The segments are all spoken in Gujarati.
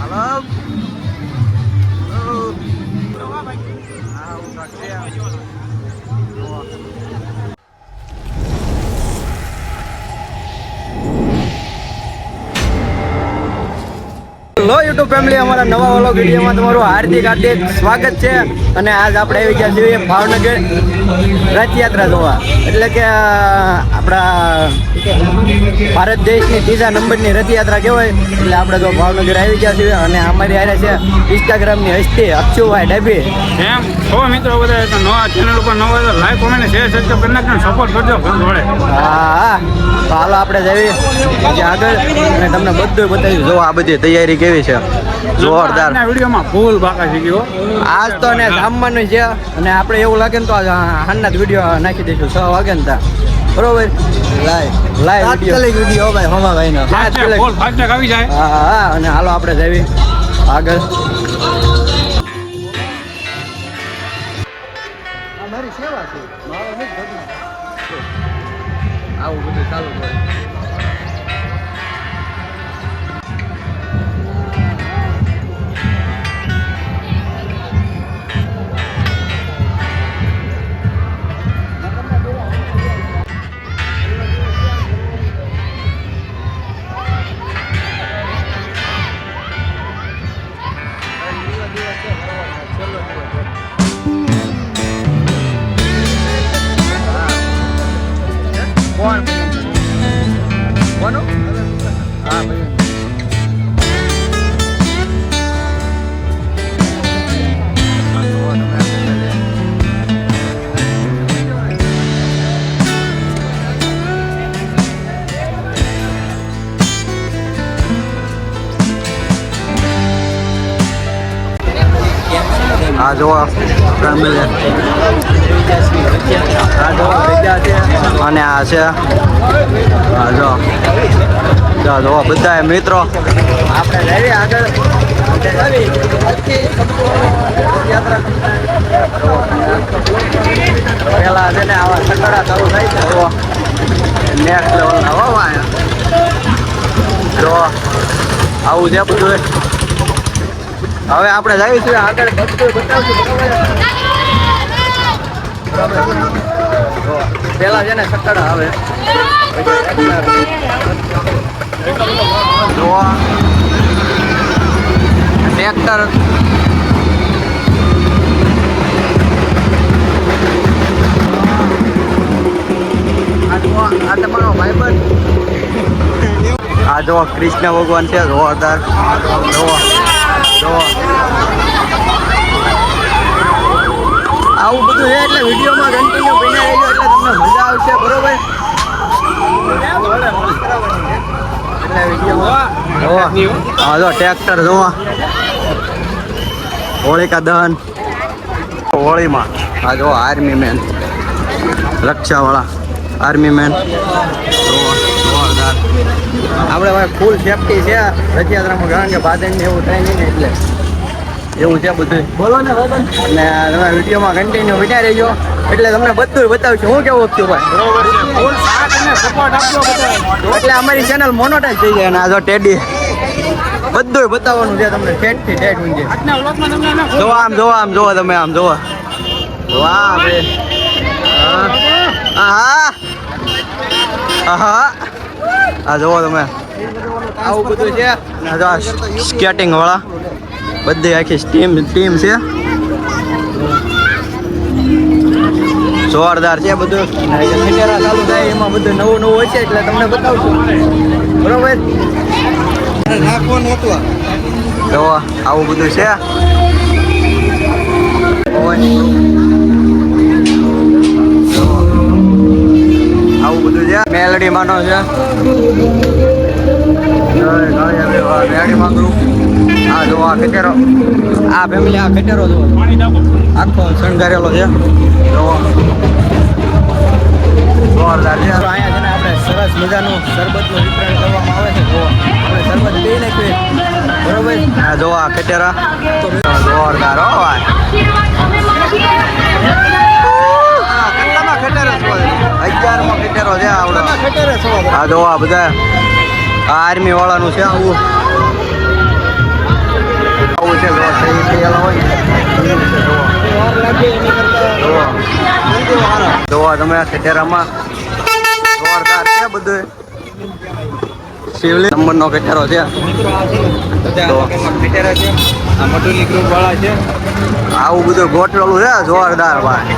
હેલો યુટ્યુબ ફેમિલી, અમારા નવા વ્લોગ વિડીયોમાં તમારું હાર્દિક સ્વાગત છે. અને આજ આપણે આવી ગયા છીએ ભાવનગર રથયાત્રા જોવા. એટલે કે આપણા ભારત દેશની ત્રીજા નંબરની રથયાત્રા કહેવાય. એટલે આપણે તો ભાવનગર આવી ગયા છીએ અને અમારી હારે છે ઇન્સ્ટાગ્રામની હસ્તી અક્ષુભાઈ ડાભી. એમ છો મિત્રો, બધા નવા ચેનલ ઉપર નવા હોય તો લાઈક કોમેન્ટ શેર સબસ્ક્રાઇબ કરી નાખજો, સપોર્ટ કરજો જોડે. હા, તો હાલો આપણે જઈએ આગળ અને તમને બધું બતાવ્યું. જો આ બધી તૈયારી કેવી છે, જોરદાર. વિડીયોમાં ફૂલ બાકા થઈ ગયો આજ તો ને જામવાનું છે અને આપણે એવું લાગે ને તો હાલના જ વિડીયો નાખી દઈશું 6 વાગે ને તા, બરોબર. લાઈવ વિડીયો ભાઈ હોમાભાઈ નો ફાસ્ટેગ આવી જાય. હા, અને હાલો આપણે જઈએ આગળ. મારી સેવા છે, આવું બધું ચાલુ હોય. કોનો? હા ભાઈ. આ જો અને આ છે, હા જો જો બધા મિત્રો આપણે જઈએ આગળ. પેલા છે ને આવા સકડા ચાલુ થાય છે, જો નેક્સ્ટ લેવલ ના જો આવું છે બધું. હવે આપણે જઈએ છીએ આગળ, બધું બતાવશું. પેલા છે ને સકડા આવે ટ્રેક્ટર. આ તમારો ભાઈબંધ. આ જો કૃષ્ણ ભગવાન છે, જોરદાર. આવું બધું છે એટલે વિડીયોમાં કન્ટિન્યુ બન્યા રહેજો, એટલે તમને મજા આવશે, બરોબર. એટલે વિડીયોમાં હા જો ટ્રેક્ટર જોવા, હોળિકા દહન હોળીમાં. આ જો આર્મી મેન, રક્ષાવાળા આર્મી મેન, જોરદાર. આપણે ભાઈ ફૂલ સેફટી છે રથયાત્રામાં, કારણ કે ભાદન એવું થાય નહીં ને, એટલે એવું છે બધું. બોલો ને અને તમે વિડીયોમાં કન્ટિન્યુ બન્યા રહેજો, એટલે તમને બધું બતાવશું. હું કેવું છું ભાઈ, બરોબર છે, ફૂલ સાથ અને સપોર્ટ આપજો બધા, એટલે અમારી ચેનલ મોનોટાઈઝ થઈ જાય. અને આ જો ટેડી બધું બતાવવાનું છે તમને, ઠેઠથી ઠેઠ ઊંઘે. આજના વ્લોગમાં તમને જો આમ જોવો તમે, આમ જોવો. વાહ ભાઈ, હા આ જોવો તમે, આવું બધું છે. સ્કેટિંગ વાળા બધી આખી ટીમ છે, જોરદાર છે બધું. ચાલુ થાય એમાં બધું નવું હોય છે, એટલે તમને બતાવશું, બરોબર. જો આવું બધું છે. આવું બધું છે, મેલડી માનો છે. મેલડી માંગુ. આ જો આ ખેતરો, આ ફેમિલી આ ખેતરો જો આખો શણગારેલો છે, જોરદાર છે. અહીંયા છે ને આપણે સરસ મજાનું શરબતનું વિતરણ કરવામાં આવે છે. જો આપણે શરબત પી નાખીએ, બરોબર. આ જો આ ખેતરા જોરદાર હો ભાઈ. કેટલામાં ખેતરો છે? 11માં ખેતરો છે આવડો. આ જો આ બધા આર્મી વાળાનું છે આવું. થયેલા હોય જોવા તમે ખટેરામાં જોરદાર છે બધું શિવલિંગ નંબરનો ખટેરો છે આવું બધું ગોઠવેલું છે જોરદાર ભાઈ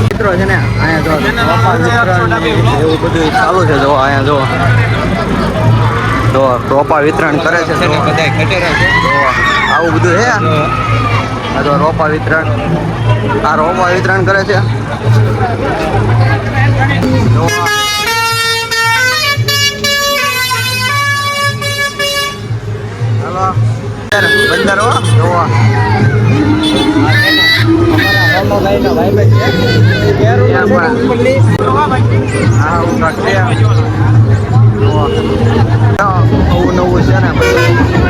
મિત્રો છે ને અહીંયા એવું બધું ચાલુ છે જો અહીંયા જો રોપા વિતરણ કરે છે આવું બધું છે આ તો રોપા વિતરણ કરે છે હાલો બંદર હો જોવા નવું છે ને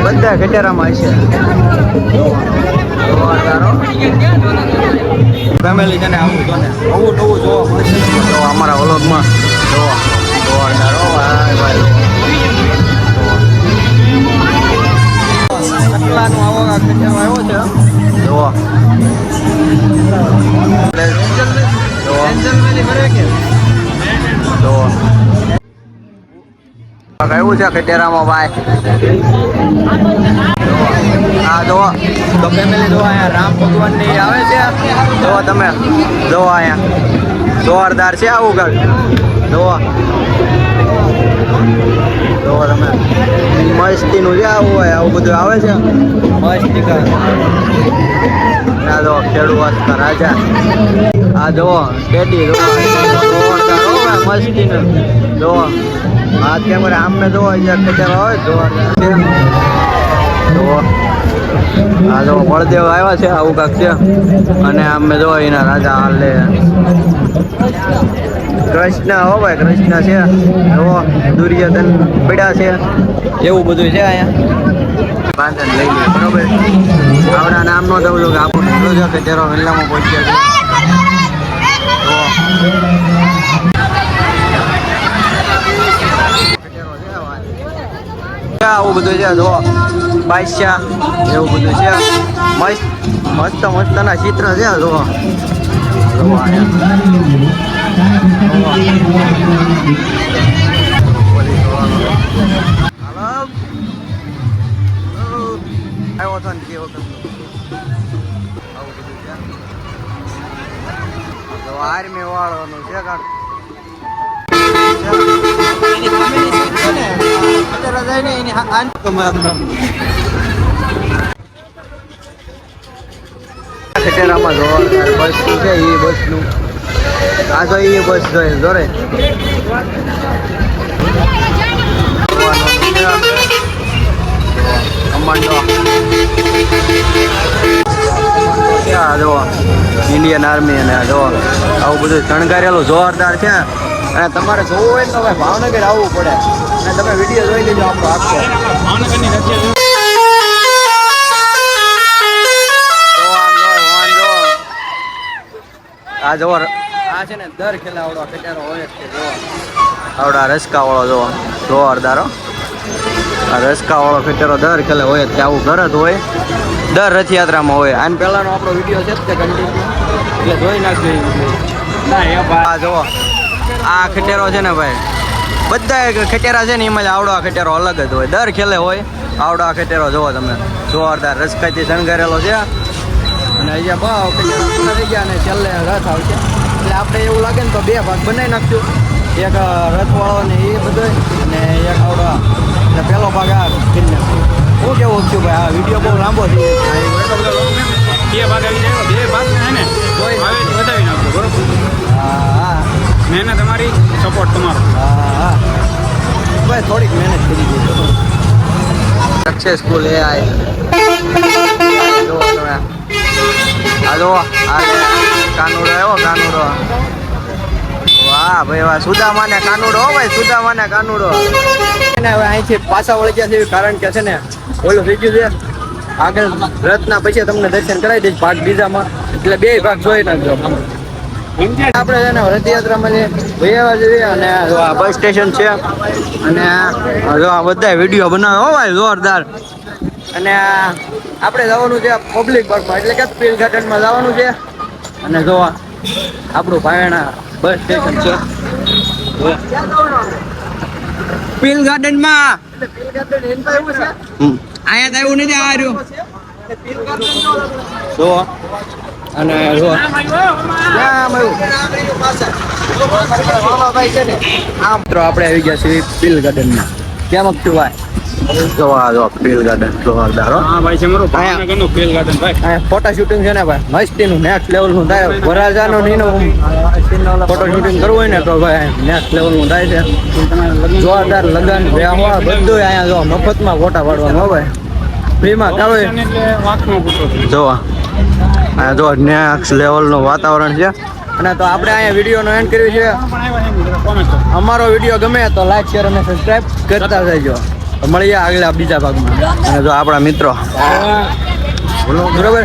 બધા ખટેરામાં છે ફેમિલી છે ને આવું જો ને નવું જોવા અમારા વ્લોગમાં કેટલાનો આવો ખટેરો આવ્યો છે જોવા કયું છે ખટેરામાં ભાઈ હા જો તો ફેમિલી જો અહીંયા રામ ભગવાનની આવે છે જો તમે જો અહીંયા જોરદાર છે આવું કર જો તમે મસ્તીનું છે આવું હોય આવું બધું આવે છે મસ્તી કર ના જો ખેડૂત રાજા આ જો ટેડી જોરદાર હોય મસ્તીનું જો આ કેમેરા આમને જોવા જ્યાં ખટેરો હોય જોરદાર છે આ જો બળદેવ આવ્યા છે આવું કાંક છે અને આમે જો એના રાજા હાલે કૃષ્ણ હો ભાઈ કૃષ્ણ છે જો દુર્યોધન પડ્યા છે એવું બધું છે અહીંયા બાંધન લઈ લે બરોબર આવડા નામ નો દઉં છું કે આપણું જો કે તેરો વેલામાં પહોંચ્યા છે આવું બધું છે જો બાદશાહ એવું બધું છે મસ્ત ના ચિત્ર છે જો આવ્યો હતો ને કે વખત આર્મી વાળાનું છે કાંક ખટેરામાં જોરદાર બસ છે એ બસનું આ તો એ બસ જોઈએ જોરે કમાન્ડો ક્યાં જો ઇન્ડિયન આર્મી અને જો આવું બધું શણગારેલું જોરદાર છે અને તમારે જોવું હોય ને તો ભાઈ ભાવનગર આવવું પડે અને તમે વિડીયો જોઈ લેજો આપણો આખો ભાવનગરની રથયાત્રા આ જો આ છે ને દર ખેલા આવડો ખટેરો હોય જ છે જો આવડા રસકા વાળો જો જોરદાર આ રસકા વાળો ખટેરો દર ખેલે હોય જ આવું ઘર જ હોય દર રથયાત્રામાં હોય આને પહેલાનો આપણો વિડીયો છે જ તે કન્ટિન્યુ એટલે જોઈ નાખજો ના એ આ જો આ ખટેરો છે ને ભાઈ બધા ખટેરા છે ને એમાં જ આવડો ખટેરો અલગ જ હોય દર ખેલે હોય આવડો ખટેરો જોવો તમે જોરદાર રસકાથી શણગારેલો છે અને અહીંયા ભાવ પૂરા થઈ ગયા અને છેલ્લે રથ આવશે એટલે આપણે એવું લાગે ને તો બે ભાગ બનાવી નાખશું એક રથવાળો ને એ બધો અને એક આવડો એટલે પહેલો ભાગ આ કરી નાખશું હું કેવું છું ભાઈ આ વિડીયો બહુ લાંબો છે બે ભાગ આવી જાય બે ભાગ છે ને વધાવી નાખો બરોબર હા હા મહેનત તમારી સપોર્ટ તમારો હા હા ભાઈ થોડીક મહેનત કરી દીધી સક્સેસફુલ એ આ જો આ કાનુડો આવ્યો કાનુડો વાહ ભાઈ વાહ સુદામાને કાનુડો હો ભાઈ સુદામાને કાનુડો હવે અહીંથી પાછા વળી ગયા છે કારણ કે છે ને ઓલું થઈ ગયું છે આગળ રથના પછી તમને દર્શન કરાવી દઈશ ભાગ બીજામાં એટલે બે ભાગ જોઈ નાખજો આપણે છે ને રથયાત્રામાં જે વૈયાવા જઈએ અને જો આ બસ સ્ટેશન છે અને જો આ બધા વિડીયો બનાવે હો ભાઈ જોરદાર. અને આપણે જવાનું છે પબ્લિક બસમાં એટલે કે પીલ ગાર્ડનમાં જવાનું છે. અને જો આપણું ભાયણા બસ સ્ટેશન છે પીલ ગાર્ડનમાં. અહીંયા તો એવું નથી આ રહ્યું જો. અને જો આમ મિત્રો આપણે આવી ગયા છીએ પીલ ગાર્ડનમાં. કેમ આપતું ભાઈ જોવા જો પીલ ગાર્ડન જોરદાર હો. હા ભાઈ છે મારું ભાવનગરનું ફેલ ગાર્ડન ભાઈ. અહીંયા ફોટો શૂટિંગ છે ને ભાઈ મસ્તીનું નેક્સ્ટ લેવલનું થાય. વરાજાનો નીનો ફોટો શૂટિંગ કરવું હોય ને તો ભાઈ નેક્સ્ટ લેવલનું થાય છે. જોરદાર લગન બેહવા બધું અહીંયા જો મફતમાં ફોટા પાડવાનું હો ભાઈ ફ્રીમાં કાવે જોવા. આ જો નેક્સ્ટ લેવલનું વાતાવરણ છે. અને તો આપણે અહીંયા વિડીયોનો એન્ડ કર્યું છે. અમારો વિડીયો ગમે તો લાઈક શેર અને સબસ્ક્રાઇબ કરતા જજો. મળીએ આગલા બીજા ભાગમાં. અને જો આપણા મિત્રો બરોબર.